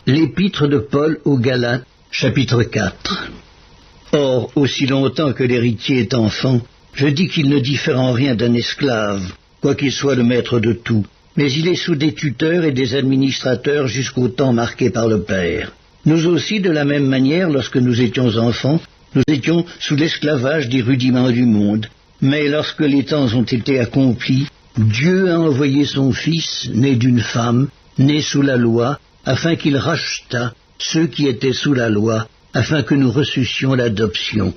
L'Épître de Paul aux Galates, chapitre 4. Or, aussi longtemps que l'héritier est enfant, je dis qu'il ne diffère en rien d'un esclave, quoiqu'il soit le maître de tout, mais il est sous des tuteurs et des administrateurs jusqu'au temps marqué par le Père. Nous aussi, de la même manière, lorsque nous étions enfants, nous étions sous l'esclavage des rudiments du monde. Mais lorsque les temps ont été accomplis, Dieu a envoyé son Fils, né d'une femme, né sous la loi, afin qu'il rachetât ceux qui étaient sous la loi, afin que nous reçussions l'adoption.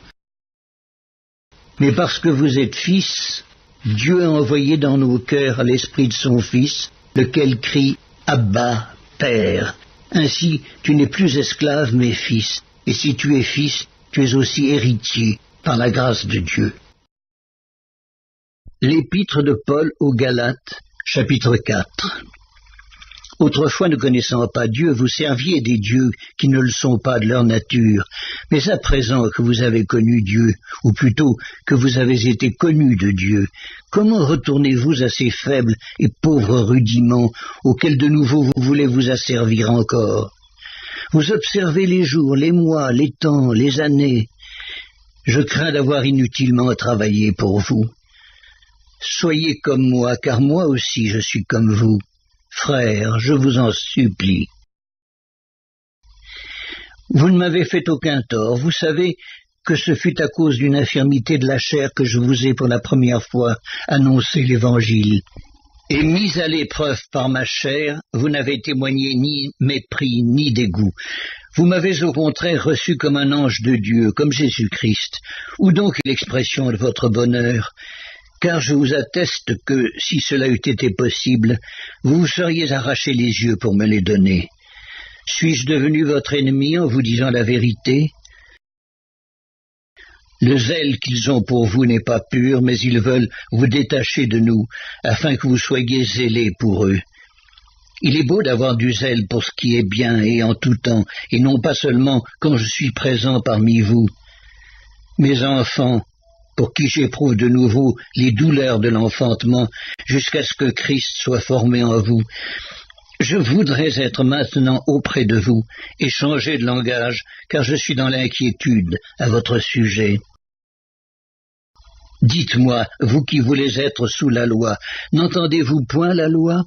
Mais parce que vous êtes fils, Dieu a envoyé dans nos cœurs l'esprit de son Fils, lequel crie « Abba, Père ». Ainsi, tu n'es plus esclave, mais fils, et si tu es fils, tu es aussi héritier, par la grâce de Dieu. L'Épître de Paul aux Galates, chapitre 4. Autrefois, ne connaissant pas Dieu, vous serviez des dieux qui ne le sont pas de leur nature. Mais à présent que vous avez connu Dieu, ou plutôt que vous avez été connus de Dieu, comment retournez-vous à ces faibles et pauvres rudiments auxquels de nouveau vous voulez vous asservir encore? Vous observez les jours, les mois, les temps, les années. Je crains d'avoir inutilement travaillé pour vous. Soyez comme moi, car moi aussi je suis comme vous. Frères, je vous en supplie. Vous ne m'avez fait aucun tort. Vous savez que ce fut à cause d'une infirmité de la chair que je vous ai pour la première fois annoncé l'Évangile. Et mis à l'épreuve par ma chair, vous n'avez témoigné ni mépris ni dégoût. Vous m'avez au contraire reçu comme un ange de Dieu, comme Jésus-Christ. Où donc est l'expression de votre bonheur ? Car je vous atteste que, si cela eût été possible, vous vous seriez arraché les yeux pour me les donner. Suis-je devenu votre ennemi en vous disant la vérité? Le zèle qu'ils ont pour vous n'est pas pur, mais ils veulent vous détacher de nous, afin que vous soyez zélés pour eux. Il est beau d'avoir du zèle pour ce qui est bien et en tout temps, et non pas seulement quand je suis présent parmi vous. Mes enfants, pour qui j'éprouve de nouveau les douleurs de l'enfantement, jusqu'à ce que Christ soit formé en vous. Je voudrais être maintenant auprès de vous et changer de langage, car je suis dans l'inquiétude à votre sujet. Dites-moi, vous qui voulez être sous la loi, n'entendez-vous point la loi?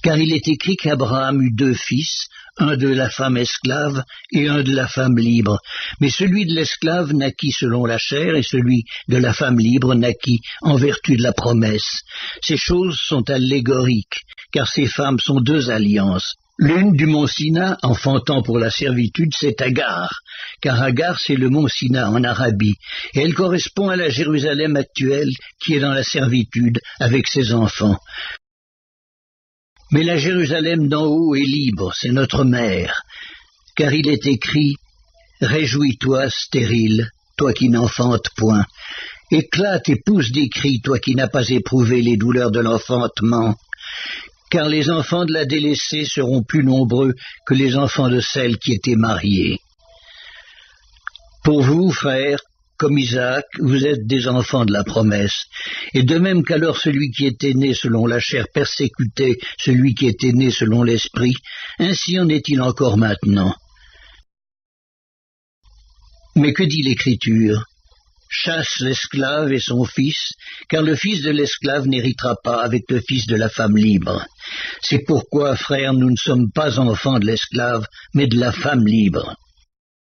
Car il est écrit qu'Abraham eut 2 fils, un de la femme esclave et un de la femme libre. Mais celui de l'esclave naquit selon la chair et celui de la femme libre naquit en vertu de la promesse. Ces choses sont allégoriques, car ces femmes sont 2 alliances. L'une du mont Sina, enfantant pour la servitude, c'est Agar, car Agar c'est le mont Sina en Arabie, et elle correspond à la Jérusalem actuelle qui est dans la servitude avec ses enfants. Mais la Jérusalem d'en haut est libre, c'est notre mère, car il est écrit « Réjouis-toi, stérile, toi qui n'enfantes point. Éclate et pousse des cris, toi qui n'as pas éprouvé les douleurs de l'enfantement. Car les enfants de la délaissée seront plus nombreux que les enfants de celle qui était mariée. Pour vous, frères, comme Isaac, vous êtes des enfants de la promesse. Et de même qu'alors celui qui était né selon la chair persécutait celui qui était né selon l'esprit, ainsi en est-il encore maintenant. Mais que dit l'Écriture? Chasse l'esclave et son fils, car le fils de l'esclave n'héritera pas avec le fils de la femme libre. C'est pourquoi, frères, nous ne sommes pas enfants de l'esclave, mais de la femme libre.